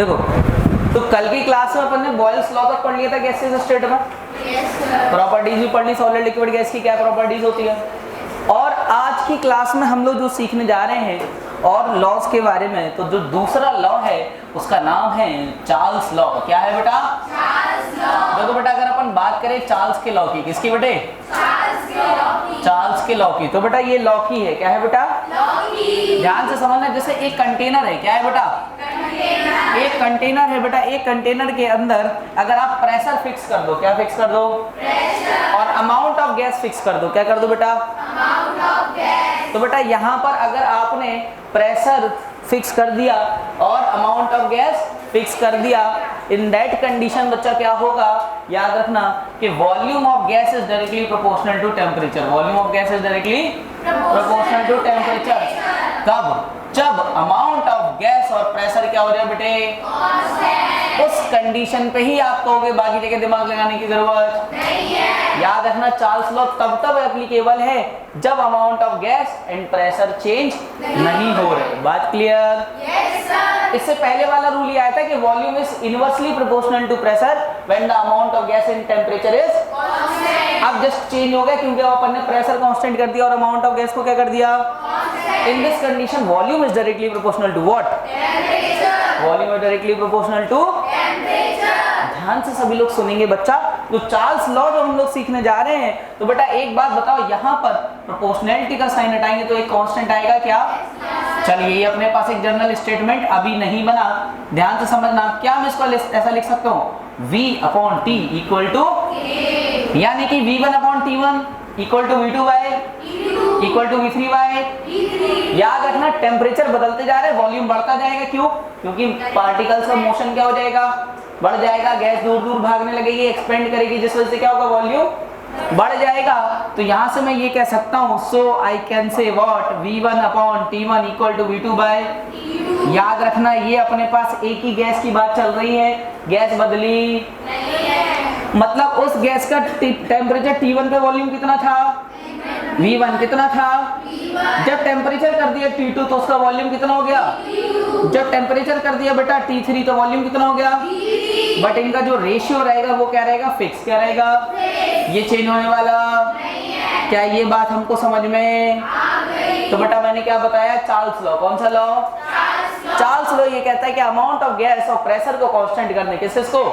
देखो, तो कल की क्लास में अपन ने बॉयल्स लॉ तक पढ़ लिया था गैसेस स्टेट में। प्रॉपर्टीज भी पढ़ ली सॉलिड लिक्विड गैस की क्या प्रॉपर्टीज होती है। और आज की क्लास में हम लोग जो सीखने जा रहे हैं और लॉज के बारे में, तो जो दूसरा लॉ है उसका नाम है चार्ल्स लॉ। क्या है बेटा? Charles law. देखो बेटा, अगर अपन बात करें चार्ल्स के लॉ की, किसकी बेटे? चार्ल्स के लॉ की। तो बेटा ये लॉ की है, क्या है बेटा? ध्यान से समझना। जैसे एक कंटेनर है, क्या है बेटा? एक कंटेनर है बेटा। एक कंटेनर के अंदर अगर आप प्रेशर फिक्स कर दो, क्या फिक्स कर दो? प्रेशर। और अमाउंट ऑफ गैस फिक्स कर दो, क्या कर दो बेटा? Amount of gas. तो बेटा यहाँ पर अगर आपने प्रेशर फिक्स कर दिया और अमाउंट ऑफ गैस फिक्स कर दिया, इन दैट कंडीशन बच्चा क्या होगा? याद रखना कि volume of gas is directly proportional to temperature. Volume of gas is directly proportional to temperature. कब? जब अमाउंट ऑफ गैस और प्रेशर क्या हो जाए बेटे? उस कंडीशन पे ही आप कहोगे, बाकी जगह दिमाग लगाने की जरूरत नहीं है। याद रखना चार्ल्स लॉ तब एप्लीकेबल है जब amount of gas and pressure change नहीं हो रहे। बात क्लियर? Yes sir. इससे पहले वाला रूल ये आया था कि volume is inversely proportional to pressure when the amount of gas and temperature is constant. अब जस्ट चेंज हो गया क्योंकि अपन ने प्रेशर कांस्टेंट कर दिया और अमाउंट ऑफ गैस को क्या कर दिया? In this condition, volume is directly proportional to what? Temperature. Volume is directly proportional to temperature. ध्यान से सभी लोग सुनेंगे बच्चा। तो चार्ल्स लॉ जो हम लोग सीखने जा रहे हैं, तो बेटा एक बात बताओ, यहाँ पर प्रोपोर्शनैलिटी का साइन हटाएंगे तो एक कांस्टेंट आएगा क्या? चलिए, ये अपने पास एक जनरल स्टेटमेंट अभी नहीं बना, ध्यान से समझना। क्या मैं इसको ऐसा लिख सकता हूँ? V/T इक्वल टू, यानी कि V1/T1 equal to V2 by equal to V3 by. याद रखना टेम्परेचर बदलते जा रहे हैं, वॉल्यूम बढ़ता जाएगा। क्यों? क्योंकि पार्टिकल्स का मोशन क्या हो जाएगा? बढ़ जाएगा। गैस दूर दूर भागने लगेगी, एक्सपेंड करेगी, जिस वजह से क्या होगा? वॉल्यूम बढ़ जाएगा। तो यहाँ से मैं ये कह सकता हूँ, so I can say what? V1/T1 equal to V2 by. याद रखना ये अपने पास एक ही गैस की बात चल रही है, गैस बदली नहीं है। मतलब उस गैस का टेम्परेचर T1 पे वॉल्यूम कितना था? V1 कितना था? जब टेम्परेचर कर दिया T2 तो उसका वॉल्यूम कितना हो गया? जब टेम्परेचर कर दिया बेटा T3 तो वॉल्यूम कितना हो गया? बट इनका जो रेशियो रहेगा वो क्या रहेगा? फिक्स। क्या रहेगा? ये चेंज होने वाला नहीं है। क्या ये बात हमको समझ में आ गई? तो बेटा मैंने क्या बताया? Charles law. कौन सा लॉ? चार्ल्स लॉ ये कहता है कि अमाउंट ऑफ गैस और प्रेशर को कांस्टेंट करने, किससे इसको?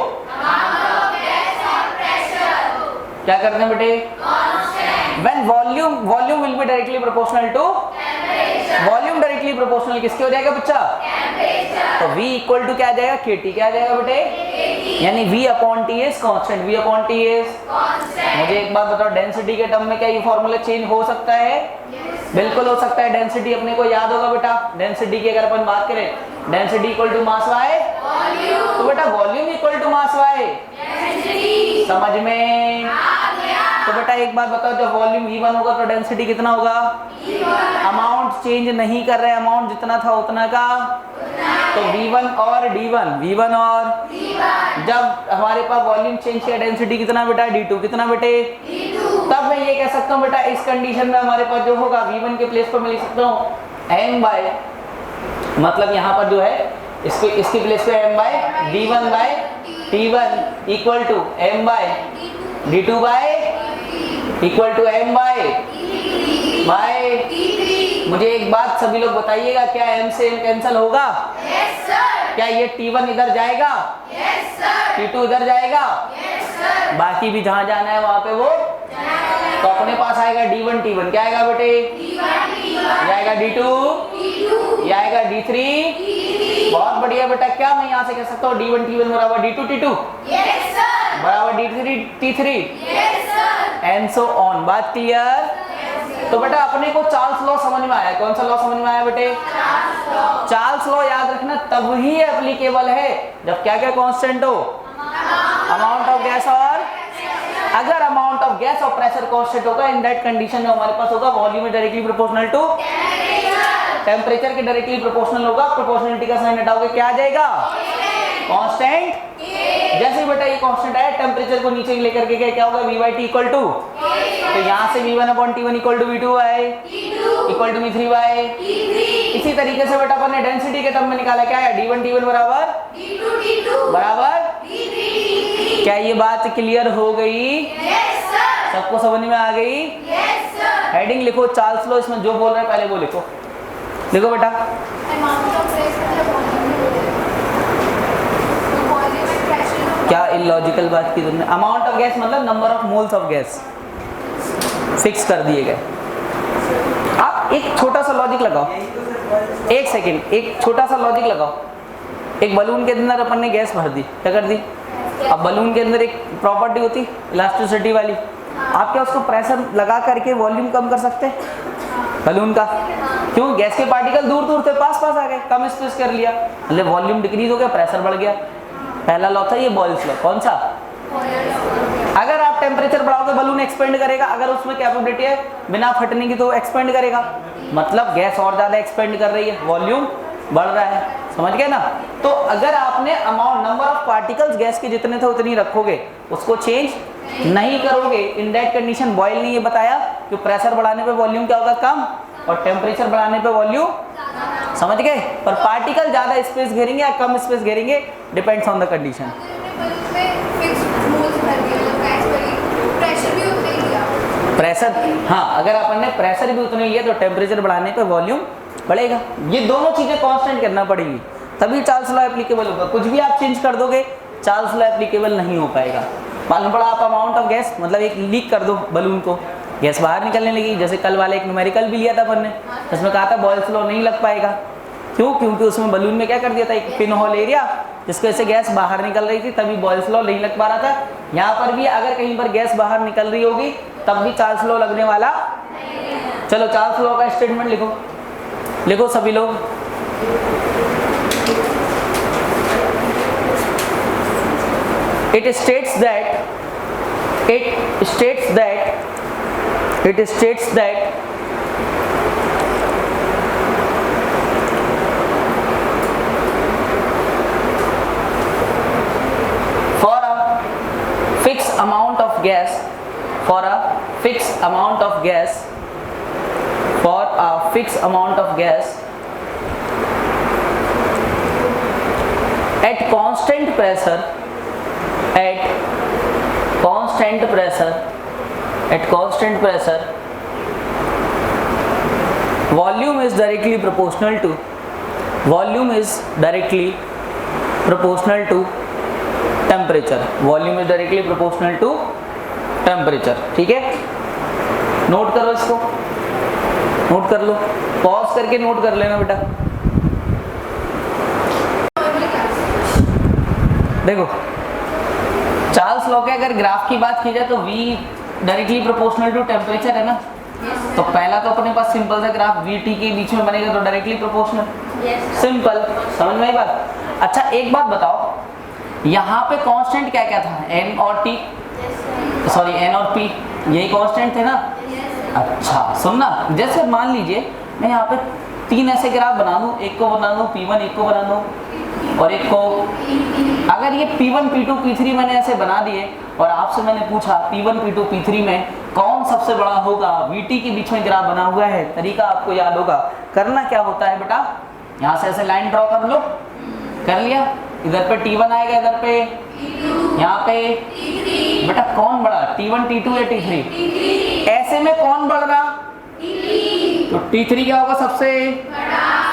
क्या करते हैं बेटे? When volume will be directly proportional to temperature. Volume directly proportional किसके हो जाएगा बच्चा? Temperature. तो V इक्वल टू क्या आ जाएगा? KT। क्या आ जाएगा बेटे? KT. यानी V/T is constant. V/T is constant. मुझे एक बात बताओ, डेंसिटी के टर्म में क्या ये फॉर्मूला चेंज हो सकता है? Yes. बिल्कुल हो सकता है। डेंसिटी अपने को याद होगा बेटा। डेंसिटी की अगर अपन बात करें, density equal to mass by volume. तो बेटा volume equal to mass by density. समझ में? तो बेटा एक बात बताओ, जब वॉल्यूम V1 होगा तो डेंसिटी कितना होगा? अमाउंट चेंज नहीं कर रहे, अमाउंट जितना था उतना का। तो V1 और D1, V1 और जब हमारे पास वॉल्यूम चेंज किया, डेंसिटी कितना बेटा? D2। कितना बेटे? D2। तब मैं ये कह सकता हूँ बेटा, इस कंडीशन में हमारे पास जो होगा V1 के प्लेस पर मैं लिख सकता हूँ M बाय, मतलब यहाँ पर जो है इसकी प्लेस पे M by D1 by T1 equal to M by D2 by equal to M by मुझे एक बात सभी लोग बताइएगा, क्या M से M कैंसल होगा? Yes sir. क्या ये T1 इधर जाएगा? Yes sir. T2 इधर जाएगा? Yes sir. बाकी भी जहां जाना है वहां पे वो जाएगा। तो अपने पास आएगा D1 T1। क्या आएगा बेटे? D1 T1। आएगा D2 T2। आएगा D3 T3। बहुत बढ़िया बेटा। क्या मैं यहाँ से कह सकता हूँ D1 T1 बराबर D2 T2? Yes sir. बराबर D3 T3? Yes sir. And so on. बात क्लियर? तो बेटा अपने को चार्ल्स लॉ समझ में आया। कौन सा लॉ समझ में आया बेटे? चार्ल्स लॉ याद रखना तब ही एप्लीकेबल है जब क्या क्या कांस्टेंट हो? अमाउंट ऑफ गैस और अगर अमाउंट ऑफ गैस और प्रेशर कांस्टेंट होगा, इन दैट कंडीशन में हमारे पास होगा volume directly proportional to temperature के डायरेक्टली प्रोपोर्शनल होगा। प्रोपोर्शनलिटी का साइन हटाओगे, क्या आ जाएगा? कांस्टेंट। जैसे बेटा ये कांस्टेंट आया, टेम्परेचर को नीचे लेकर के क्या होगा? V/T इक्वल टू, तो यहाँ से V1/T1 इक्वल टू V2 है। इक्वल टू V3 बाय इसी तरीके से बेटा अपन ने डेंसिटी के टर्म में निकाला, क्या है D1 T1 बराबर बराबर। क्या ये बात क्लियर हो गई? सबको समझ में आ गई? हेडिंग लिखो चार्ल्स लॉ, इसमें जो बोल रहे हैं पहले वो लिखो। लिखो बेटा। क्या इलॉजिकल बात की तुमने? अमाउंट ऑफ गैस मतलब number of moles of gas fix कर दिए गए। आप एक छोटा सा लॉजिक लगाओ, एक सेकेंड, एक छोटा सा लॉजिक लगाओ। एक बलून के अंदर अपन ने गैस भर दी, क्या कर दी? अब बलून के अंदर एक प्रॉपर्टी होती इलास्टिसिटी वाली, आप क्या उसको प्रेशर लगा करके वॉल्यूम कम कर सकते हैं बलून का? क्यों? गैस के पार्टिकल दूर दूर थे, पास पास आ गए, कम स्पेस कर लिया, मतलब वॉल्यूम डिक्रीज हो गया, प्रेशर बढ़ गया। पहला लॉ था ये बॉयल्स लॉ। कौन सा? अगर आप टेम्परेचर बढ़ाओगे बलून एक्सपेंड करेगा, अगर उसमें कैपेबिलिटी है बिना फटने की तो एक्सपेंड करेगा, मतलब गैस और ज्यादा एक्सपेंड कर रही है, वॉल्यूम बढ़ रहा है। समझ गए ना? तो अगर आपने amount number of particles gas के जितने थे उतनी रखोगे, उसको चेंज नहीं करोगे, इन दैट कंडीशन बॉयल ने ये बताया कि प्रेशर बढ़ाने पे वॉल्यूम क्या होगा? कम, और टेम्परेचर बढ़ाने पे वॉल्यूम। समझ गए? पर पार्टिकल ज्यादा स्पेस घेरेंगे या कम स्पेस घेरेंगे, depends on the condition. Pressure, हाँ, अगर अपन ने प्रेशर भी उतने लिया तो टेम्परेचर बढ़ाने पे वॉल्यूम बढ़ेगा। ये दोनों चीजें कांस्टेंट करना पड़ेगी, तभी चार्ल्स लॉ एप्लीकेबल होगा। कुछ भी आप चेंज कर दोगे चार्ल्स लॉ एप्लीकेबल नहीं हो पाएगा। मालूम पड़ा आप अमाउंट ऑफ गैस मतलब एक लीक कर दो बलून को, गैस बाहर निकलने लगी, जैसे कल वाले एक न्यूमेरिकल भी लिया था अपन ने, जिसमें कहा था बॉयल्स लॉ नहीं लग पाएगा। क्यों? क्योंकि उसमें बलून में क्या कर दिया था, एक पिन होल एरिया, जिसकी वजह से गैस बाहर निकल रही थी, तभी बॉयल्स लॉ नहीं लग पा रहा था। यहाँ पर भी अगर कहीं पर गैस बाहर निकल रही होगी तब भी चार्ल्स लॉ लगने वाला। चलो चार्ल्स लॉ का स्टेटमेंट लिखो, लिखो सभी लोग। It states that for a fixed amount of gas, at constant pressure, volume is directly proportional to temperature। ठीक है, नोट करो इसको, नोट कर लो, पॉज करके नोट कर लेना बेटा। देखो चार्ल्स लॉ के अगर ग्राफ की बात की जाए तो V directly proportional to temperature है ना, तो पहला तो अपने पास सिंपल सा ग्राफ VT के बीच में बनेगा तो डायरेक्टली प्रोपोर्शनल। सिंपल, समझ में आई बात? अच्छा एक बात बताओ, यहाँ पे कांस्टेंट क्या क्या था? N और P, सॉरी N और P, यही कांस्टेंट थे ना? अच्छा सुनना, जैसे मान लीजिए मैं यहाँ पे तीन ऐसे ग्राफ बना दूं, एक को बना दूं P1, एक को बना दूं और एक को, अगर ये P1, P2, P3 मैंने ऐसे बना दिए और आपसे मैंने पूछा P1, P2, P3 में कौन सबसे बड़ा होगा, VT के बीच में ग्राफ बना हुआ है, तरीका आपको याद होगा। करना क्या होता है बेटा, यहाँ से ऐसे लाइन ड्रॉ कर लो, कर लिया, इधर पे T1 आएगा, इधर पे यहाँ पे बेटा कौन बड़ा, T1, T2 या T3? ऐसे में कौन बढ़ रहा? तो T3 क्या होगा सबसे,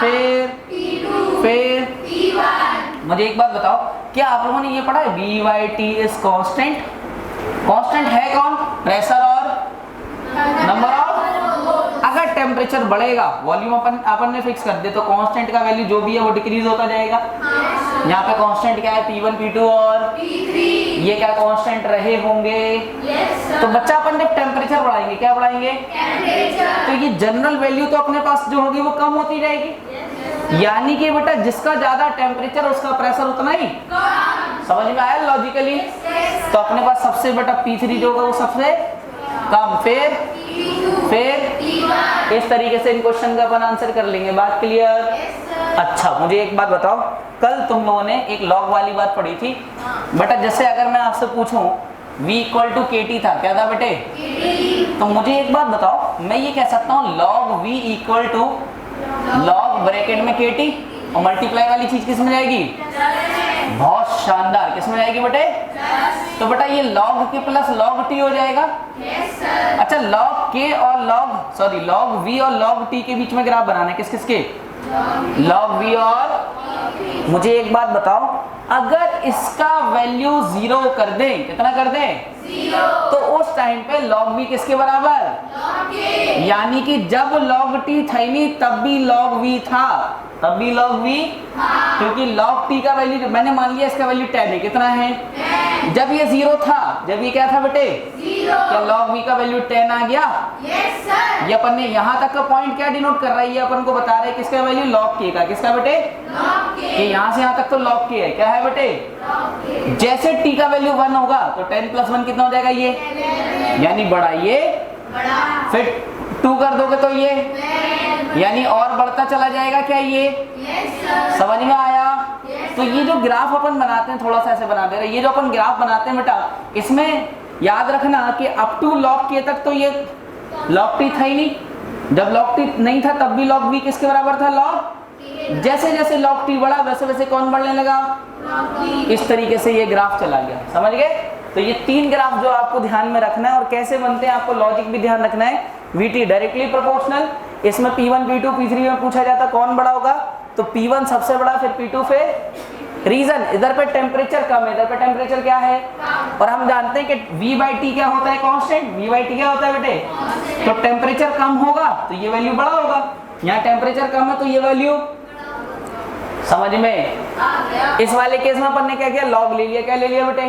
फिर मुझे एक बात बताओ, क्या आप लोगों ने ये पढ़ा है V/T इज कांस्टेंट? कांस्टेंट है कौन? प्रेशर और नंबर ऑफ। अगर टेम्परेचर बढ़ेगा वॉल्यूम अपन ने फिक्स कर दे तो कांस्टेंट का वैल्यू जो भी है वो डिक्रीज होता जाएगा। यहाँ पे कांस्टेंट क्या है? P1, P2 और P3, ये क्या कांस्टेंट रहे होंगे? तो बच्चा अपन जब टेम्परेचर बढ़ाएंगे क्या बढ़ाएंगे? तो ये जनरल वैल्यू तो अपने पास जो होगी वो कम होती जाएगी, यानी कि बेटा जिसका ज्यादा टेम्परेचर उसका प्रेशर उतना ही। समझ में आया लॉजिकली? तो अपने पास सबसे बेटा P3 जो होगा वो सबसे कम, फिर इस तरीके से इन क्वेश्चन का अपन आंसर कर लेंगे। बात क्लियर? अच्छा मुझे एक बात बताओ, कल तुम लोगों ने एक लॉग वाली बात पढ़ी थी बेटा, जैसे अगर मैं आपसे पूछूं V = KT था, क्या था बेटे? तो मुझे एक बात बताओ, मैं ये कह सकता हूँ log v equal to log bracket में kt और मल्टीप्लाई वाली चीज किस में जाएगी? बहुत शानदार, किस में जाएगी बेटे? तो बेटा ये log k plus log t हो जाएगा। अच्छा log k और log v और log t के बीच में ग्राफ बनाना है, किस किस के? log v और, मुझे एक बात बताओ, अगर इसका वैल्यू 0 कर दें, कितना कर दें? 0, तो उस टाइम पे log v किसके बराबर? log k। यानी कि जब log t था ही नहीं तब भी log v था, तब भी log v, क्योंकि log t का वैल्यू मैंने मान लिया इसका वैल्यू 10 है, कितना है? 10। जब ये 0 था, जब ये क्या था बेटे? 0। क्या log v का वैल्यू 10 आ गया? Yes sir. ये अपन ने यहाँ तक का पॉइंट क्या डिनोट कर रहा है? ये अपन को बता रहे हैं किसका वैल्यू? log k का। किसका बेटे? log k। कि यहाँ से यहाँ तक तो log k है, क्या है बेटे? log k। जैसे t का वैल्यू 1 होगा तो 10 प्लस 1 कितना हो जाएगा? ये 11। यानी बड़ा ये बड़ा, फिर 2 कर दोगे तो ये, यानी और बढ़ता चला जाएगा क्या ये? yes, समझ में आया? yes, तो ये जो ग्राफ अपन बनाते हैं, थोड़ा सा ऐसे बना दे रहे, ये जो अपन ग्राफ बनाते हैं बेटा, इसमें याद रखना कि अप टू log k तक तो ये log t था ही नहीं। जब log t नहीं था तब भी log v किसके बराबर था? log। जैसे जैसे log t बढ़ा वैसे वैसे कौन बढ़ने लगा? log। इस तरीके से ये ग्राफ चला गया, समझ गए? तो ये 3 ग्राफ जो आपको ध्यान में रखना है और कैसे बनते हैं आपको लॉजिक भी ध्यान रखना है। VT डायरेक्टली प्रोपोर्शनल, इसमें P1 P2 P3 में पूछा जाता कौन बड़ा होगा, तो P1 सबसे बड़ा, फिर P2, फिर रीजन, इधर पे टेम्परेचर कम है, इधर पे टेम्परेचर क्या है, और हम जानते हैं कि V/T क्या होता है? कांस्टेंट। V/T क्या होता है बेटे? तो टेम्परेचर कम होगा तो ये वैल्यू बड़ा होगा, यहाँ टेम्परेचर कम है तो ये वैल्यू, समझ में? इस वाले केस में अपन ने क्या किया? लॉग ले लिया। क्या ले लिया बेटे?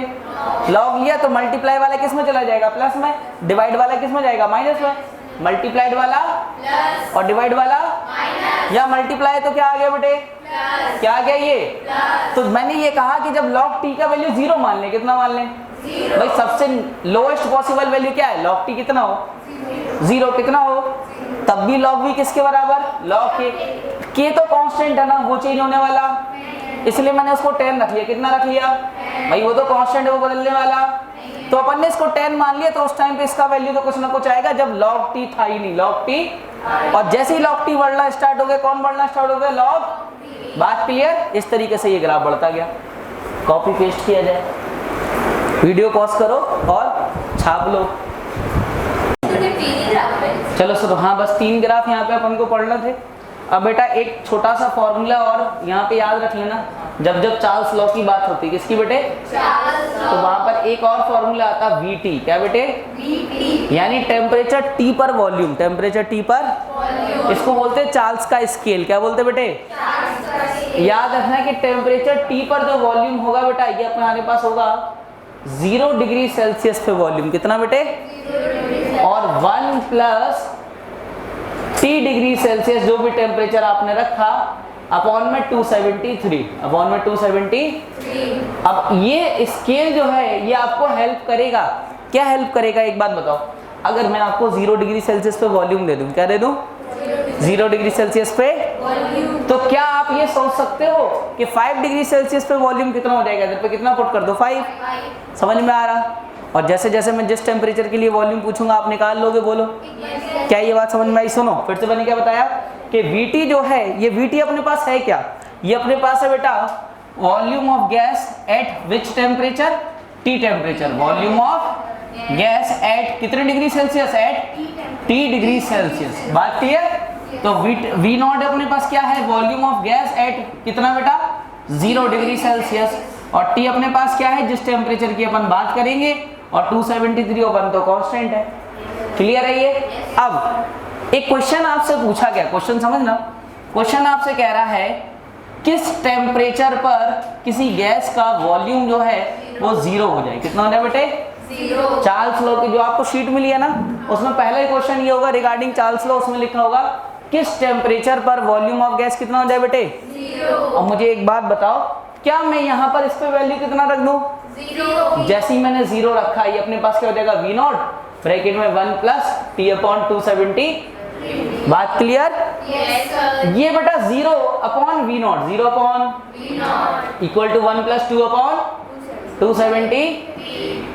लॉग लिया तो मल्टीप्लाई वाला किस में चला जाएगा? प्लस में। डिवाइड वाला किस में जाएगा? माइनस में। मल्टीप्लाइड वाला प्लस और डिवाइड वाला माइनस, या मल्टीप्लाई तो क्या आ गया बेटे? प्लस। क्या आ गया ये? प्लस। तो मैंने ये कहा कि जब log t का वैल्यू 0 मान लें, कितना मान लें? 0। भाई सबसे लोएस्ट पॉसिबल वैल्यू क्या है? log t कितना हो? 0। कितना हो? तब भी log v किसके बराबर? log k तो कांस्टेंट है ना, वो चेंज होने वाला, इसलिए मैंने उसको 10 रख लिया। कितना रख लिया भाई? वो तो कांस्टेंट है, वो बदलने वाला। तो अपन ने इसको 10 मान लिया तो उस टाइम पे इसका वैल्यू तो कुछ ना कुछ आएगा जब log t था ही नहीं, log t। और जैसे ही log t बढ़ना स्टार्ट हो गया, कौन बढ़ना स्टार्ट हो गया? log। बात क्लियर? इस तरीके से ये ग्राफ बढ़ता गया। कॉपी पेस्ट किया जाए, वीडियो पॉज करो और छाप लो। चलो सुनो, हाँ बस 3 ग्राफ यहाँ पे अपन को पढ़ना थे। अब बेटा एक छोटा सा फॉर्मूला और यहाँ पे याद रख लेना, जब जब चार्ल्स लॉ की बात होती है, किसकी बेटे? तो वहां पर एक और फॉर्मूला आता है VT। क्या बेटे? VT यानी टेम्परेचर T पर वॉल्यूम, टेम्परेचर T पर वॉल्यूम, इसको बोलते हैं चार्ल्स का स्केल। क्या बोलते बेटे? याद रखना कि टेम्परेचर T पर जो वॉल्यूम होगा बेटा, ये हमारे पास होगा 0 डिग्री सेल्सियस पे वॉल्यूम। कितना बेटे? और 1 प्लस T डिग्री सेल्सियस जो भी टेम्परेचर आपने रखा अपॉन में 273, अपॉन में 273। अब ये स्केल जो है ये आपको हेल्प करेगा। क्या हेल्प करेगा? एक बात बताओ, अगर मैं आपको 0 डिग्री सेल्सियस पे वॉल्यूम दे दूं, क्या दे दूं? 0 डिग्री सेल्सियस पे वॉल्यूम, तो क्या आप ये सोच सकते हो कि 5 डिग्री सेल्सियस पे वॉल्यूम कितना हो जाएगा? इधर पे कितना पुट कर दो? 5। समझ में आ रहा? और जैसे जैसे मैं जिस टेम्परेचर के लिए वॉल्यूम पूछूंगा आप निकाल लोगे। बोलो क्या ये बात समझ में आई? सुनो फिर से, मैंने क्या बताया कि VT जो है, ये VT अपने पास है क्या? ये अपने पास है बेटा volume of gas at which temperature? T temperature. Volume of gas at कितने degree Celsius? At T degree Celsius. बात क्लियर? तो V नॉट अपने पास क्या है? वॉल्यूम ऑफ गैस एट कितना बेटा? 0 डिग्री सेल्सियस। और T अपने पास क्या है? जिस टेम्परेचर की अपन बात करेंगे, और 273 ओवन तो कांस्टेंट है। क्लियर है ये? अब एक क्वेश्चन आपसे पूछा गया, क्वेश्चन समझना, क्वेश्चन आपसे कह रहा है किस टेम्परेचर पर किसी गैस का वॉल्यूम जो है वो 0 हो जाए। कितना हो जाए बेटे? 0। चार्ल्स लॉ की जो आपको शीट मिली है ना, उसमें पहला ही क्वेश्चन ये होगा रिगार्डिंग चार्ल्स लॉ, उसमें लिखा होगा किस टेम्परेचर पर वॉल्यूम ऑफ गैस कितना हो जाए बेटे? 0। और मुझे एक बात बताओ, क्या मैं यहाँ पर इस पे वैल्यू कितना रख दूं? 0। जैसे ही मैंने 0 रखा, ये अपने पास क्या हो जाएगा? V नॉट ब्रैकेट में 1 प्लस T अपॉन 270। बात क्लियर? yes, ये बेटा 0 upon V naught, 0 upon equal to 1 plus 2 upon 270।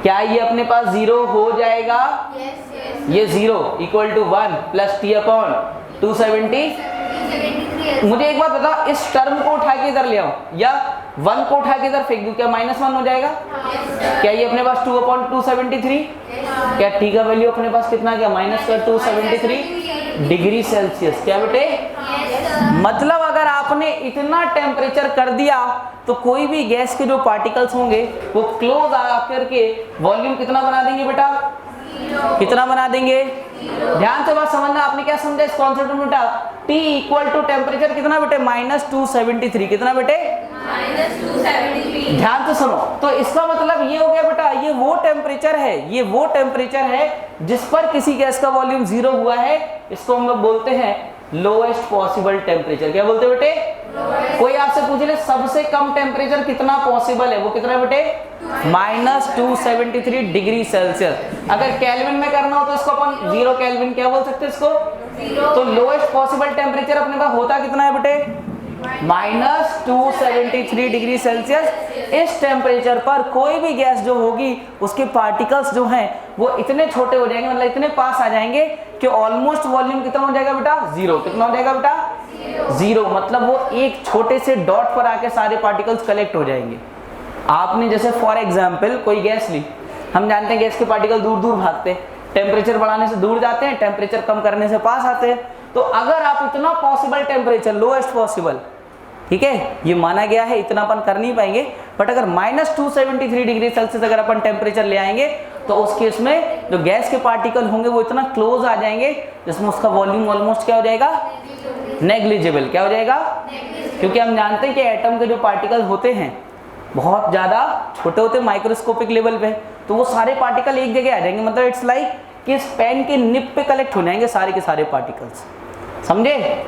क्या ये अपने पास 0 हो जाएगा? yes, yes. ये 0 equal to 1 plus T upon 270। मुझे एक बात बता, इस टर्म को उठा के इधर ले आऊं या 1 को उठा के इधर फेंक दूं, क्या -1 हो जाएगा? क्या ये अपने पास 2 अपॉन 273? क्या टी का वैल्यू अपने पास कितना गया? -273 डिग्री सेल्सियस। क्या बेटे? मतलब अगर आपने इतना टेम्परेचर कर दिया तो कोई भी गैस के जो पार्टिकल्स होंगे वो क्लोज आकर के वॉल्यूम कितना बना देंगे बेटा? कितना बना देंगे? ध्यान से बात समझना, आपने क्या समझा इस कॉन्सेप्ट में बेटा? T इक्वल टू टेम्परेचर कितना बेटे? -273। कितना बेटे? -273। ध्यान से सुनो, तो इसका मतलब ये हो गया बेटा, ये वो टेम्परेचर है, ये वो टेम्परेचर है जिस पर किसी गैस का वॉल्यूम 0 हुआ है। इसको हम लोग बोलते हैं लोएस्ट पॉसिबल टेम्परेचर। क्या बोलते हैं बेटे? कोई आपसे पूछ ले सबसे कम टेम्परेचर कितना पॉसिबल है, वो कितना है बेटे? -273 डिग्री सेल्सियस। अगर केल्विन में करना हो तो इसको अपन 0 केल्विन क्या बोल सकते हैं इसको? तो लोएस्ट पॉसिबल टेम्परेचर अपने पास होता कितना है बेटे? -273 डिग्री सेल्सियस। इस टेम्परेचर पर कोई भी गैस जो होगी उसके पार्टिकल्स जो हैं वो इतने छोटे हो जाएंगे, मतलब इतने पास आ जाएंगे कि ऑलमोस्ट वॉल्यूम कितना हो जाएगा बेटा? 0। कितना हो जाएगा बेटा? 0। मतलब वो एक छोटे से डॉट पर आके सारे पार्टिकल्स कलेक्ट हो जाएंगे। आपने जैसे फॉर एग्जाम्पल कोई गैस ली, हम जानते हैं गैस के पार्टिकल दूर दूर भागते हैं, टेम्परेचर बढ़ाने से दूर जाते हैं, टेम्परेचर कम करने से पास आते हैं। तो अगर आप इतना पॉसिबल टेम्परेचर, लोएस्ट पॉसिबल, ठीक है, ये माना गया है, इतना अपन कर नहीं पाएंगे, बट अगर -273 डिग्री सेल्सियस अगर अपन टेम्परेचर ले आएंगे तो उस केस में जो गैस के पार्टिकल होंगे वो इतना क्लोज आ जाएंगे जिसमें उसका वॉल्यूम ऑलमोस्ट क्या हो जाएगा? नेग्लिजिबल। क्या हो जाएगा? क्योंकि हम जानते हैं कि एटम के जो पार्टिकल होते हैं बहुत ज़्यादा छोटे होते हैं माइक्रोस्कोपिक लेवल पे, तो वो सारे पार्टिकल एक जगह आ जाएंगे। मतलब इट्स लाइक कि इस पेन के निप पे कलेक्ट हो जाएंगे सारे के सारे पार्टिकल्स। समझे?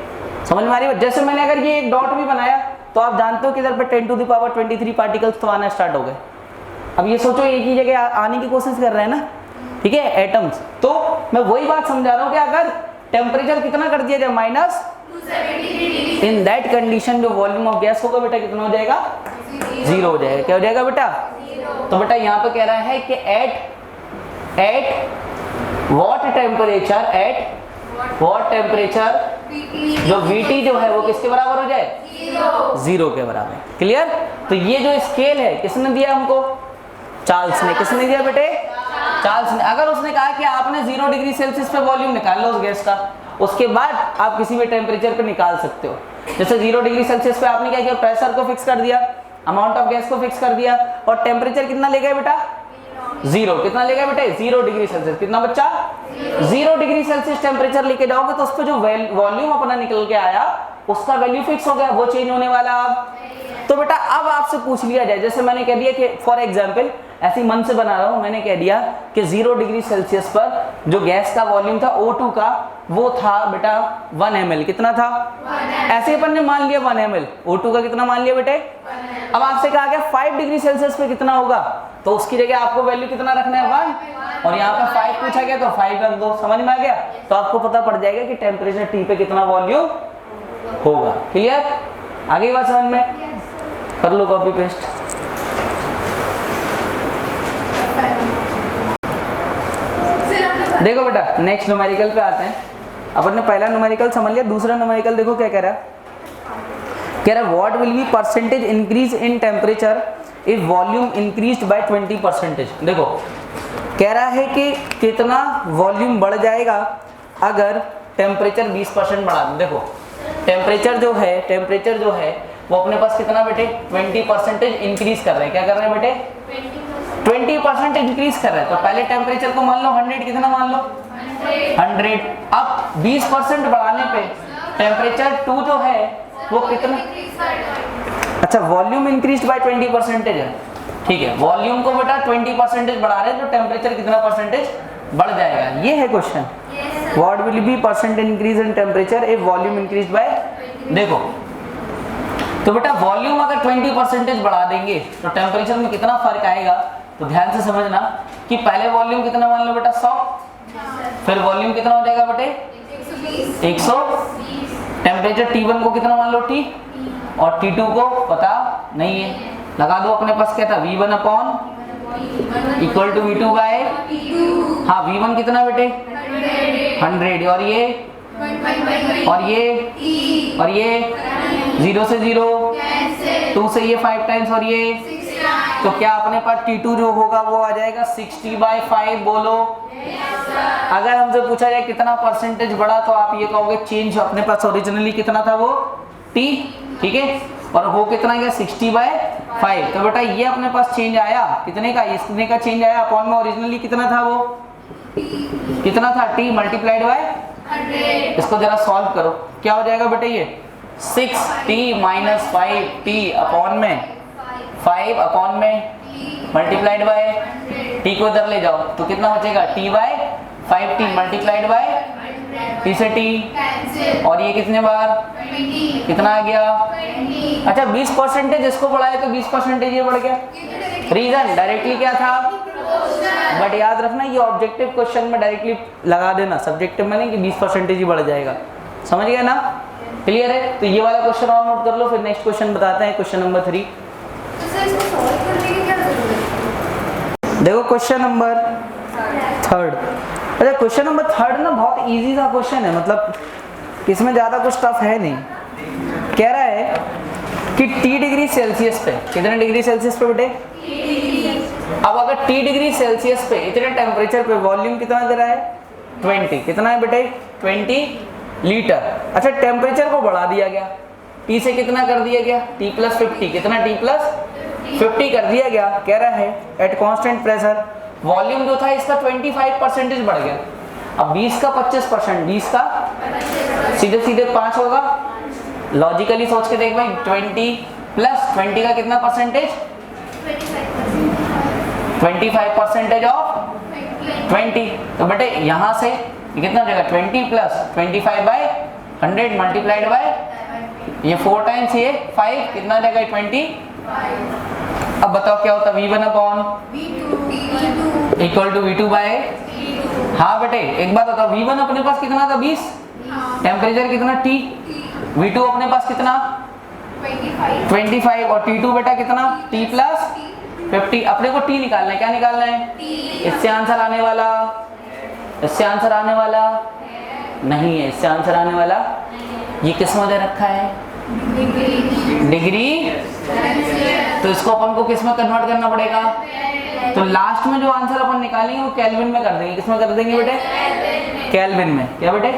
समझ में आ रही है? जैसे मैंने अगर ये एक डॉट भी बनाया तो आप जानते हो कि इधर पे 10⁻23 पार्टिकल्स तो आना स्टार्ट हो गए। अब ये सोचो एक ही जगह आने की कोशिश कर रहे हैं ना, ठीक है, एटम्स। तो मैं वही बात समझा रहा हूँ कि अगर टेम्परेचर कितना कर दिया जाए -273, इन दैट कंडीशन जो वॉल्यूम ऑफ गैस होगा बेटा कितना हो जाएगा? 0 हो जाएगा। क्या हो जाएगा बेटा? तो बेटा यहाँ पे कह रहा है कि एट व्हाट टेम्परेचर जो Vt जो है वो किसके बराबर हो जाए? 0 के बराबर। क्लियर? तो ये जो स्केल है किसने दिया हमको? चार्ल्स ने। किसने दिया बेटे? चार्ल्स ने। अगर उसने कहा कि आपने 0 डिग्री सेल्सियस पे वॉल्यूम निकाल लो उस गैस का, उसके बाद आप किसी भी टेम्परेचर पे निकाल सकते हो। जैसे 0 डिग्री सेल्सियस पे आपने क्या किया? प्रेशर को फिक्स कर दिया, अमाउंट ऑफ गैस को फिक्स कर दिया, और टेम्परेचर कितना ले गए बेटा? 0। कितना ले गए बेटे? 0 डिग्री सेल्सियस। कितना बच्चा? 0 डिग्री सेल्सियस टेम्परेचर लेके जाओगे तो उस पर जो वॉल्यूम अपना निकल के आया उसका वैल्यू फिक्स हो गया, वो चेंज होने वाला। अब तो बेटा अब आपसे पूछ लिया जाए, जैसे मैंने कह दिया कि फॉर एग्जांपल ऐसे ही मन से बना रहा हूं, मैंने कह दिया कि 0 डिग्री सेल्सियस पर जो गैस का वॉल्यूम था O2 का वो था बेटा 1 ml। कितना था? ऐसे ही अपन ने मान लिया 1 ml। O2 का कितना मान लिया बेटे? अब आपसे कहा गया 5 डिग्री सेल्सियस पे कितना होगा, तो उसकी जगह आपको वैल्यू कितना रखना है? 1, और यहाँ पे 5 पूछा गया तो 5 रख दो। समझ में आ गया? तो आपको पता पड़ जाएगा कि टेम्परेचर T पे कितना वॉल्यूम होगा। क्लियर? आगे बात समझ में? कर लो कॉपी पेस्ट। देखो बेटा नेक्स्ट न्यूमेरिकल पे आते हैं। अपन ने पहला न्यूमेरिकल समझ लिया, दूसरा न्यूमेरिकल देखो क्या कह रहा है। कह रहा है what will be percentage increase in temperature if volume increased by 20%। देखो कह रहा है कि कितना वॉल्यूम बढ़ जाएगा अगर टेम्परेचर 20% बढ़ा दो। देखो टेम्परेचर जो है वो अपने पास कितना बेटे? 20% इंक्रीज कर रहे हैं। क्या कर रहे हैं बेटे? 20% इंक्रीज कर रहे हैं। तो पहले टेम्परेचर को मान लो 100, कितना मान लो? 100। अब 20% बढ़ाने पे टेम्परेचर 2 जो है वो कितना? अच्छा वॉल्यूम इंक्रीज बाय 20% है, ठीक है। वॉल्यूम को बेटा 20% बढ़ा रहे हैं तो टेम्परेचर कितना परसेंटेज बढ़ जाएगा? ये है question. What will be percent increase in temperature if volume increase by. देखो तो बेटा वॉल्यूम अगर 20% बढ़ा देंगे तो टेम्परेचर में कितना फर्क आएगा? तो ध्यान से समझना कि पहले वॉल्यूम कितना मान लो बेटा? 100। फिर वॉल्यूम कितना हो जाएगा बेटे? 120। टेम्परेचर T1 को कितना मान लो? T, और T2 को पता नहीं है, लगा दो अपने पास। क्या था? V1 = V2 बाय, हाँ V1 कितना बेटे? 100 और ये 0 से 0, 2 से ये 5 टाइम्स और ये, तो क्या अपने पास T2 जो होगा वो आ जाएगा 60/5। बोलो अगर हमसे पूछा जाए कितना परसेंटेज बढ़ा तो आप ये कहोगे चेंज अपने पास ओरिजिनली कितना था वो T, ठीक है, और वो कितना गया 60/5। तो बेटा ये अपने पास चेंज आया कितने का, इसने का चेंज आया अपॉन में ओरिजिनली कितना था वो कितना था T मल्टीप्लाइड बाय 100। इसको जरा सॉल्व करो, क्या हो जाएगा बेटा ये 6T माइनस 5T अपॉन में 5 अपॉन में मल्टीप्लाइड बाय T को इधर ले जाओ तो कितना बचेगा T/5T मल्टीप्लाइड बाय T से T, और ये कितने बार कितना आ गया। अच्छा 20% इसको बढ़ाए तो 20% ये बढ़ गया। रीजन डायरेक्टली क्या था, बट याद रखना ये ऑब्जेक्टिव क्वेश्चन में डायरेक्टली लगा देना, सब्जेक्टिव में नहीं कि 20% ही बढ़ जाएगा। समझ गए ना, क्लियर है। तो ये वाला क्वेश्चन और नोट कर लो, फिर नेक्स्ट क्वेश्चन बताते हैं, क्वेश्चन नंबर 3। देखो क्वेश्चन नंबर 3। अच्छा क्वेश्चन नंबर 3 ना बहुत इजी सा क्वेश्चन है, मतलब इसमें ज़्यादा कुछ टफ है नहीं। कह रहा है कि T डिग्री सेल्सियस पे, कितने डिग्री सेल्सियस पे बेटे, अब अगर T डिग्री सेल्सियस पे इतने टेम्परेचर पे वॉल्यूम कितना दे रहा है 20, कितना है बेटे 20 लीटर। अच्छा टेम्परेचर को बढ़ा दिया गया, T से कितना कर दिया गया T+50, कितना T+50 कर दिया गया। कह रहा है एट कांस्टेंट प्रेशर वॉल्यूम जो था इसका 25% बढ़ गया। अब 20 का 25%, 20 का सीधे सीधे 5 होगा। लॉजिकली सोच के देख भाई 20 प्लस 20 का कितना परसेंटेज 25% ऑफ 20। तो बेटे यहाँ से कितना हो जाएगा 20 प्लस 25/100 मल्टीप्लाइड बाय ये 4 टाइम्स ये 5, कितना हो जाएगा 20। अब बताओ क्या होता है V1 upon equal to V2 bye, हाँ बेटे एक बात बताओ V1 अपने पास कितना था 20, टेम्परेचर कितना T, V2 अपने पास कितना 25 और T2 बेटा कितना T+50। अपने को T निकालना है, क्या निकालना है, इससे आंसर आने वाला, इससे आंसर आने वाला नहीं है, इससे आंसर आने वाला ये किस में दे रखा है डिग्री, तो इसको अपन को किस में कन्वर्ट करना पड़ेगा। तो लास्ट में जो आंसर अपन निकालेंगे वो केल्विन में कर देंगे, किसमें कर देंगे बेटे केल्विन में। क्या बेटे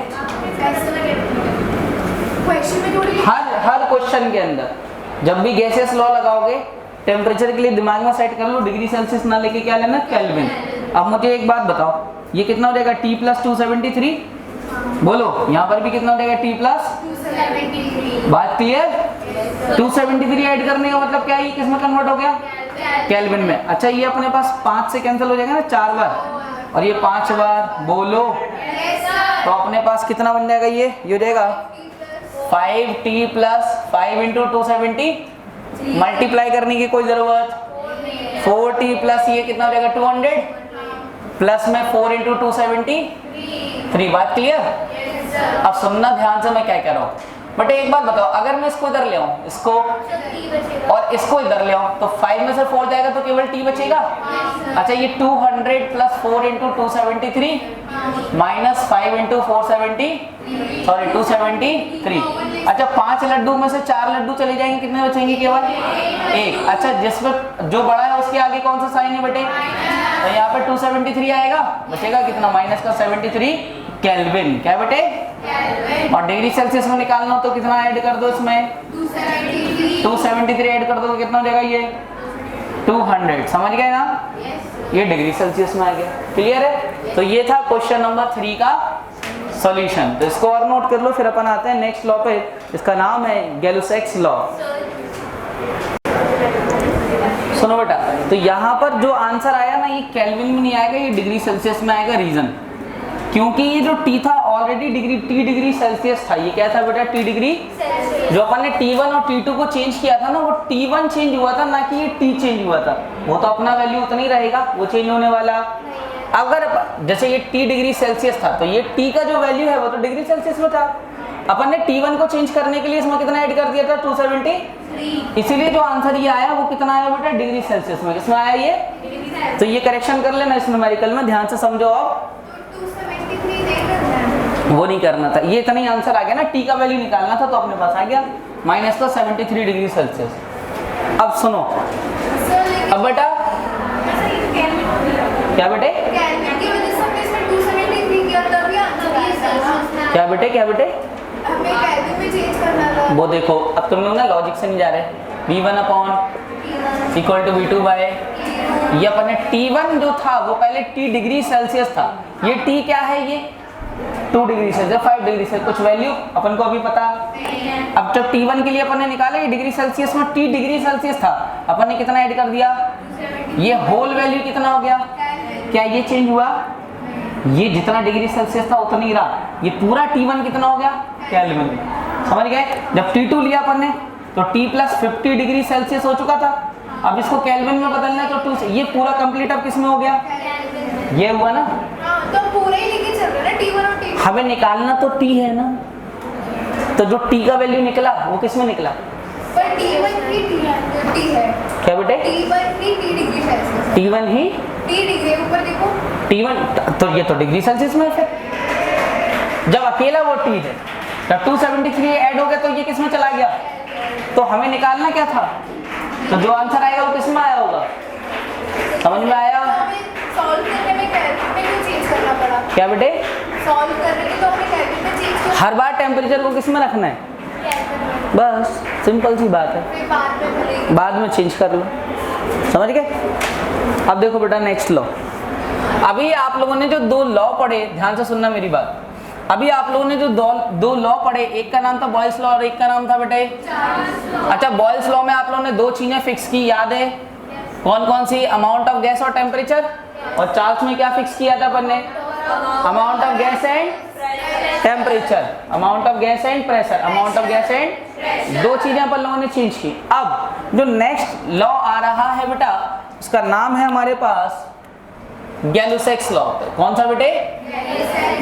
हर क्वेश्चन के अंदर जब भी गैसेस लॉ लगाओगे टेम्परेचर के लिए दिमाग में सेट कर लो डिग्री सेल्सियस ना लेके क्या लेना केल्विन। अब मुझे एक बात बताओ ये कितना हो जाएगा T+273, बोलो यहाँ पर भी कितना हो जाएगा T+273, बात क्लियर। 273 ऐड करने का मतलब क्या है, किसमें कन्वर्ट हो गया केल्विन में। अच्छा ये अपने पास 5 से कैंसिल हो जाएगा ना 4 बार और ये 5 बार, बोलो तो अपने पास कितना बन जाएगा, ये हो जाएगा 5T + 5 × 270 मल्टीप्लाई करने की कोई जरूरत, 4T प्लस ये कितना हो जाएगा 200 प्लस में 4 × 273। बात क्लियर। अब सुनना ध्यान से मैं क्या कह रहा हूँ, बट एक बात बताओ अगर मैं इसको इधर ले आऊँ, इसको और इसको इधर ले आऊँ तो 5 में से 4 जाएगा तो केवल T बचेगा। अच्छा ये 200 + 4 × 273 माइनस 5 × 273। अच्छा 5 लड्डू में से 4 लड्डू चले जाएंगे, कितने बचेंगे केवल 1। अच्छा जिसमें जो बड़ा है उसके आगे कौन सा साइन है बेटे, तो यहाँ पे 273 आएगा, बचेगा कितना -73 केल्विन। क्या बेटे, और डिग्री सेल्सियस में निकालना हो तो कितना ऐड कर दो इसमें 273 ऐड कर दो तो कितना हो जाएगा ये 200। समझ गए ना, ये डिग्री सेल्सियस में आ गया। क्लियर है। तो ये था क्वेश्चन नंबर 3 का सॉल्यूशन। तो इसको और नोट कर लो, फिर अपन आते हैं नेक्स्ट लॉ पे, इसका नाम है गैलुसैक्स लॉ। सुनो बेटा, तो यहाँ पर जो आंसर आया ना ये केल्विन में नहीं आएगा, ये डिग्री सेल्सियस में आएगा। रीजन क्योंकि ये जो T था ऑलरेडी T डिग्री सेल्सियस था। ये क्या था बेटा T डिग्री, जो अपन ने T1 और T2 को चेंज किया था ना वो T1 चेंज हुआ था, ना कि ये T चेंज हुआ था। वो तो अपना वैल्यू उतना ही रहेगा, वो चेंज होने वाला। अगर जैसे ये T डिग्री सेल्सियस था तो ये T का जो वैल्यू है वो तो डिग्री सेल्सियस में था। अपन ने T1 को चेंज करने के लिए इसमें कितना ऐड कर दिया था 273, इसीलिए जो आंसर ये आया वो कितना आया बेटा डिग्री सेल्सियस में। किसमें आया ये, तो ये करेक्शन कर लेना इस न्यूमेरिकल में, ध्यान से समझो। अब वो नहीं करना था, ये इतना ही आंसर आ गया ना, टी का वैल्यू निकालना था तो अपने पास आ गया माइनस का 73 डिग्री सेल्सियस। अब सुनो, अब बेटा क्या बेटे, क्या बेटे, क्या बेटे, वो देखो अब तुम लोग ना लॉजिक से नहीं जा रहे। v1 upon equal to v2 bye, ये अपन ने t1 जो था वो पहले t डिग्री सेल्सियस था, ये t क्या है, ये 2 डिग्री सेल्सियस, 5 डिग्री सेल्सियस, कुछ वैल्यू अपन को अभी पता। अब जब t1 के लिए अपन ने निकाला, ये डिग्री सेल्सियस में t डिग्री सेल्सियस था, अपन ने कितना ऐड कर दिया, ये होल वैल्यू कितना हो गया, क्या ये चेंज हुआ, ये जितना डिग्री सेल्सियस था उतना ही रहा, ये पूरा t1 कितना हो गया, केल्विन में। समझ गए, जब t2 लिया अपन ने तो t प्लस 50 डिग्री सेल्सियस हो चुका था, अब इसको केल्विन में बदलना है तो 2 से, ये पूरा कंप्लीट अब किस में हो गया, ये हुआ ना, तो पूरे ही लेके चल रहे ना t1 और t2, हमें निकालना तो t है ना, तो जो t का वैल्यू निकला वो किस में निकला, पर t1 ही t है, क्या बेटे, t1 ही t डिग्री सेल्सियस, t1 ही t डिग्री, ऊपर देखो t1, तो ये तो डिग्री सेल्सियस में है, फिर जब अकेला वो t है तब 273 ऐड हो गया तो ये किस में चला गया, तो हमें निकालना क्या था, तो जो आंसर आएगा वो किस में आया होगा, समझ में आया। सॉल्व करने में केल्विन में क्यों चेंज करना पड़ा, क्या बेटे, सॉल्व करने के तो हमें केल्विन में चेंज क्यों, हर बार टेम्परेचर को किस में रखना है, बस सिंपल सी बात है, फिर बाद में भले बाद में चेंज कर लो, समझ गए। अब देखो बेटा नेक्स्ट लॉ, अभी आप लोगों ने जो 2 लॉ पढ़े, ध्यान से सुनना मेरी बात, अभी आप लोगों ने जो दो लॉ पढ़े, एक का नाम था बॉयल्स लॉ और एक का नाम था बेटे, अच्छा बॉयल्स लॉ में आप लोगों ने 2 चीजें फिक्स की, याद है कौन कौन सी, अमाउंट ऑफ गैस और टेम्परेचर, और चार्ल्स में क्या फिक्स किया था अपन ने, amount of gas and temperature, amount of gas and pressure, amount of gas and, 2 चीजें अपन लोगों ने चेंज की। अब जो नेक्स्ट लॉ आ रहा है बेटा, उसका नाम है हमारे पास गैलुसेक्स लॉ। कौन सा बेटे,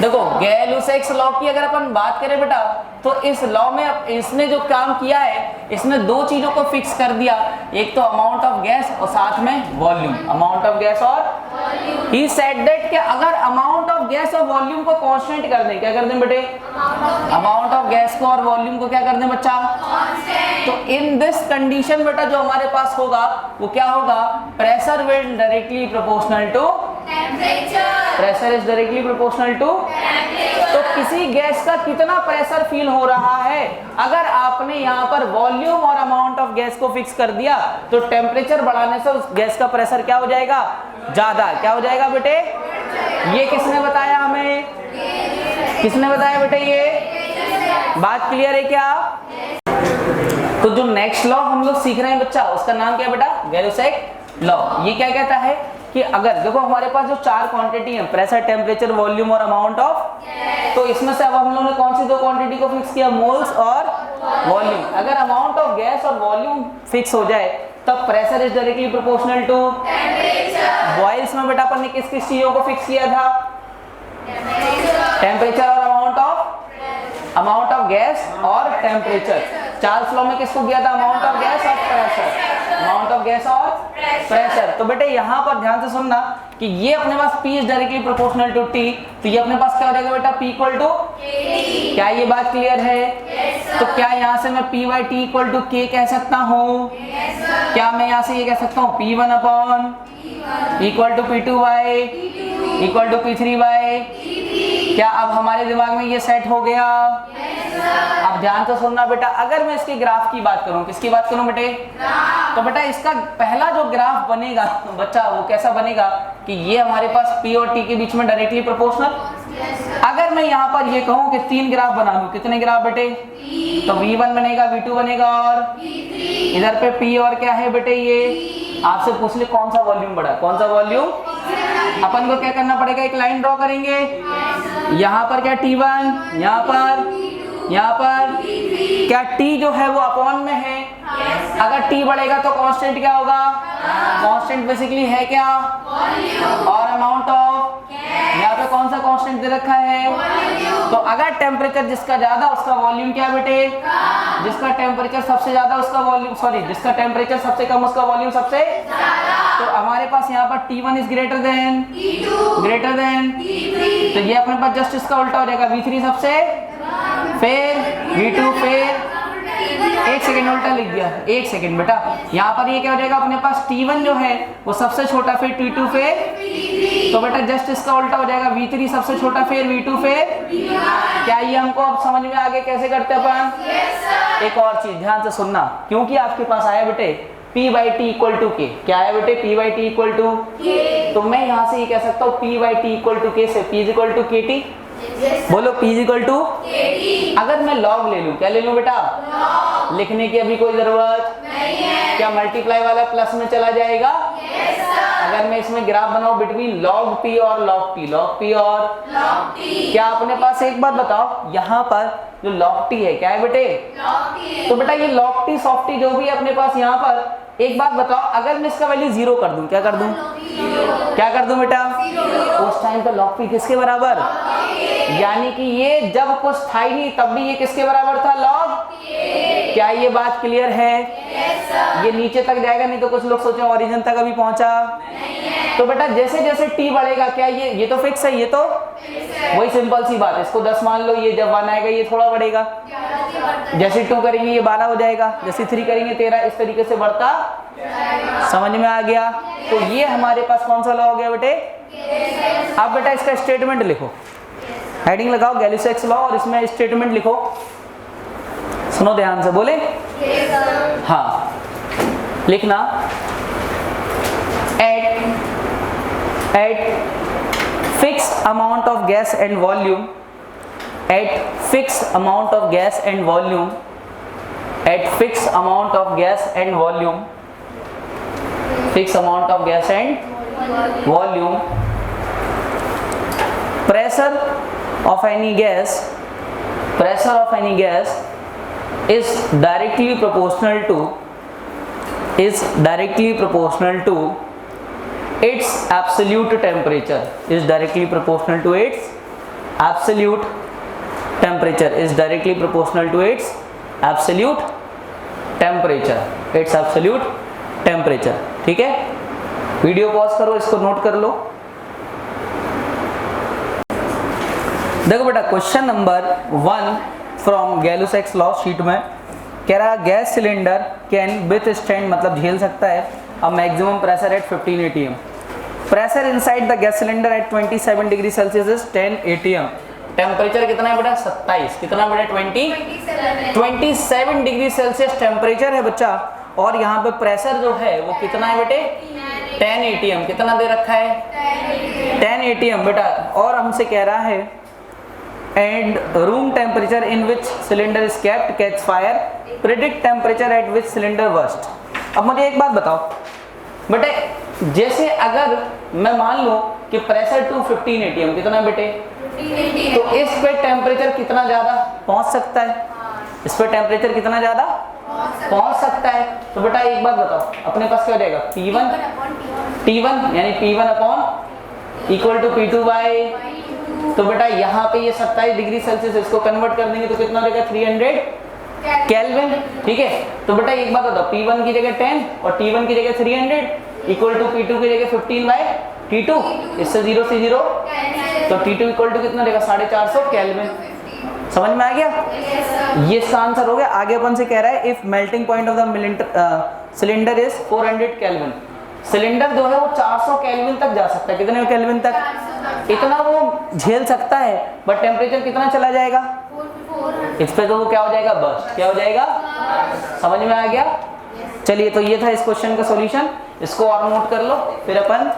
देखो गैलुसेक्स लॉ की अगर अपन बात करें बेटा, तो इस लॉ में इसने जो काम किया है, इसने 2 चीजों को फिक्स कर दिया, एक तो अमाउंट ऑफ गैस और साथ में वॉल्यूम, अमाउंट ऑफ गैस और ही सेड दैट कि अगर अमाउंट ऑफ गैस और वॉल्यूम को कांस्टेंट कर दें, क्या कर दें बेटे, अमाउंट ऑफ गैस को और वॉल्यूम को क्या कर दें बच्चा, तो इन दिस कंडीशन बेटा जो हमारे पास होगा वो क्या होगा, pressure will directly proportional to pressure is directly proportional to, तो किसी गैस का कितना प्रेशर फील हो रहा है, अगर आपने यहाँ पर वॉल्यूम और अमाउंट ऑफ गैस को फिक्स कर दिया तो टेम्परेचर बढ़ाने से उस गैस का प्रेशर क्या हो जाएगा, ज्यादा, क्या हो जाएगा बेटे, ये किसने बताया हमें, किसने बताया बेटे, ये बात क्लियर है क्या। तो जो नेक्स्ट लॉ हम लोग सीख रहे हैं बच्चा, उसका नाम क्या है बेटा, गैलुसेक लॉ। ये क्या कहता है कि अगर देखो हमारे पास जो 4 क्वांटिटी है, प्रेशर, टेम्परेचर, वॉल्यूम और अमाउंट ऑफ, तो इसमें से अब हम लोगों ने कौन सी 2 क्वांटिटी को फिक्स किया, मोल्स और वॉल्यूम। अगर अमाउंट ऑफ गैस और वॉल्यूम फिक्स हो जाए तब pressure is directly proportional to temperature. Boyle's में बेटा अपन ने किस किस चीजों को फिक्स किया था, टेम्परेचर और अमाउंट ऑफ गैस और टेम्परेचर। चार्ल्स लॉ में किसको किया था, अमाउंट ऑफ गैस और प्रेशर, अमाउंट ऑफ गैस और प्रेशर। तो बेटे यहाँ पर ध्यान से सुनना कि ये अपने पास P is directly proportional to T, तो ये अपने पास क्या हो जाएगा बेटा, P इक्वल टू, क्या ये बात क्लियर है। तो क्या यहाँ से मैं P by T equal to K कह सकता हूँ, क्या मैं यहाँ से ये कह सकता हूँ P1 upon equal to P2 by equal to P3 by, क्या अब हमारे दिमाग में ये सेट हो गया। अब ध्यान से सुनना बेटा, अगर मैं इसके ग्राफ की बात करूं, किसकी बात करूं बेटे, तो बेटा इसका पहला जो ग्राफ बनेगा बच्चा वो कैसा बनेगा कि ये हमारे पास P और T के बीच में डायरेक्टली प्रोपोर्शनल। अगर मैं यहाँ पर ये कहूँ कि 3 ग्राफ बना लूं, कितने ग्राफ बेटे, तो V1 बनेगा, V2 बनेगा और इधर पे P और क्या है बेटे, ये आपसे पूछ ले कौन सा वॉल्यूम बड़ा, कौन सा वॉल्यूम। अपन को क्या करना पड़ेगा, एक लाइन ड्रॉ करेंगे, यहाँ पर क्या T1, यहाँ पर क्या T जो है वो अपॉन में है। अगर T बढ़ेगा तो कांस्टेंट क्या होगा, कांस्टेंट बेसिकली है क्या, और अमाउंट ऑफ यहाँ पे कौन सा कांस्टेंट दे रखा है? तो अगर टेम्परेचर जिसका ज्यादा उसका वॉल्यूम क्या बेटे? जिसका टेम्परेचर सबसे ज्यादा उसका वॉल्यूम, सॉरी जिसका टेम्परेचर सबसे कम उसका वॉल्यूम सबसे ज्यादा। तो हमारे पास यहाँ पर T1 इज ग्रेटर देन तो ये अपने पास जस्ट इसका उल्टा हो जाएगा, V3 सबसे, फिर V2, फिर एक सेकंड उल्टा लिख दिया, एक सेकंड बेटा। यहाँ पर ये क्या हो जाएगा अपने पास T1 जो है वो सबसे छोटा, फिर T2, फिर तो बेटा जस्ट इसका उल्टा हो जाएगा, V3 सबसे छोटा, फिर V2, फिर क्या ये हमको अब समझ में आगे कैसे करते हैं अपन? एक और चीज ध्यान से सुनना, क्योंकि आपके पास आया बेटे P/T इक्वल टू K। क्या है बेटे? P/T equal to K। तो मैं यहाँ से ये कह सकता हूँ P/T इक्वल टू K से P इक्वल टू KT। बोलो P इक्वल टू KT। अगर मैं लॉग ले लूँ, क्या ले लूँ बेटा? लॉग। लिखने की अभी कोई जरूरत नहीं है। क्या मल्टीप्लाई वाला प्लस में चला जाएगा? Yes sir. अगर मैं इसमें ग्राफ बनाऊं बिटवीन log P और log T और log T, क्या अपने पास एक बात बताओ, यहाँ पर जो log T है क्या है बेटे? log T। तो बेटा ये log T soft T जो भी है अपने पास यहाँ पर, एक बात बताओ, अगर मैं इसका वैल्यू 0 कर दूं, क्या कर दूं? क्या कर दूं बेटा? उस टाइम पे log P किसके बराबर? यानी कि ये जब कुछ था ही नहीं तब भी ये किसके बराबर था? log। क्या ये बात क्लियर है? ये नीचे तक जाएगा, नहीं तो कुछ लोग सोचे ओरिजिन तक अभी पहुंचा नहीं है। तो बेटा जैसे जैसे t बढ़ेगा, क्या ये तो फिक्स है, ये तो वही सिंपल सी बात है, इसको 10 मान लो, ये जब 1 आएगा ये थोड़ा बढ़ेगा, जैसे 2 करेंगे ये 12 हो जाएगा, जैसे 3 करेंगे 13, इस तरीके से बढ़ता। समझ में आ गया? तो ये हमारे पास कौन सा लॉ हो गया बेटे? अब बेटा इसका स्टेटमेंट लिखो, हेडिंग लगाओ गैली-सेक्स लॉ और इसमें स्टेटमेंट लिखो। सुनो ध्यान से, बोले हाँ लिखना, at fixed amount of gas and volume, at fixed amount of gas and volume, at fixed amount of gas and volume, fixed amount of gas and volume, pressure of any gas, pressure of any gas is directly proportional to its absolute temperature, is directly proportional to its absolute temperature, is directly proportional to its absolute temperature, its absolute temperature। ठीक है, video pause करो, इसको note कर लो। देखो बेटा question number 1 from Gay Lussac's law sheet में कह रहा गैस सिलेंडर कैन विथस्टैंड, मतलब झेल सकता है, a maximum pressure at 15 atm। Pressure inside the gas cylinder eight 27 degree Celsius is 10 atm। Temperature कितना है बेटा? 27, कितना बेटा? 27 डिग्री सेल्सियस टेम्परेचर है बच्चा, और यहाँ पे प्रेशर जो है वो कितना है बेटे? 10 atm। कितना दे रखा है? 10 atm बेटा। और हमसे कह रहा है and room temperature in which cylinder is kept catch fire, predict temperature at which cylinder burst। अब मुझे एक बात बताओ बेटे, जैसे अगर मैं मान लो कि प्रेशर 215 atm, कितना बेटे? तो इस पे टेम्परेचर कितना ज्यादा पहुंच सकता है? इस पे टेम्परेचर कितना ज्यादा पहुंच सकता है? तो बेटा एक बात बताओ, अपने पास क्या हो जाएगा? T1 यानी P1 upon equal to P2 by, तो बेटा यहाँ पे ये 27 डिग्री सेल्सियस, इसको कन्वर्ट कर देंगे तो कितना हो जाएगा? 300 केल्विन। ठीक है, तो बेटा एक बात बताओ, P1 की जगह 10 और T1 की जगह 300 इक्वल टू P2 की जगह 15 बाई T2, इससे 0 से 0, तो T2 इक्वल टू कितना देगा? 450 केल्विन। समझ में आ गया? ये इसका आंसर हो गया। आगे अपन से कह रहा है if melting point of the cylinder is 400 kelvin, cylinder जो है वो 400 केल्विन तक जा सकता है। कितने केल्विन तक? इतना वो झेल सकता है, बट टेम्परेचर कितना चला जाएगा? इस पे तो वो क्या हो जाएगा? बर्स्ट। क्या हो जाएगा? समझ में आ गया? चलिए, तो ये था इस क्वेश्चन का सॉल्यूशन, इसको और नोट कर लो, फिर अपन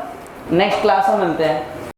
नेक्स्ट क्लास में मिलते हैं।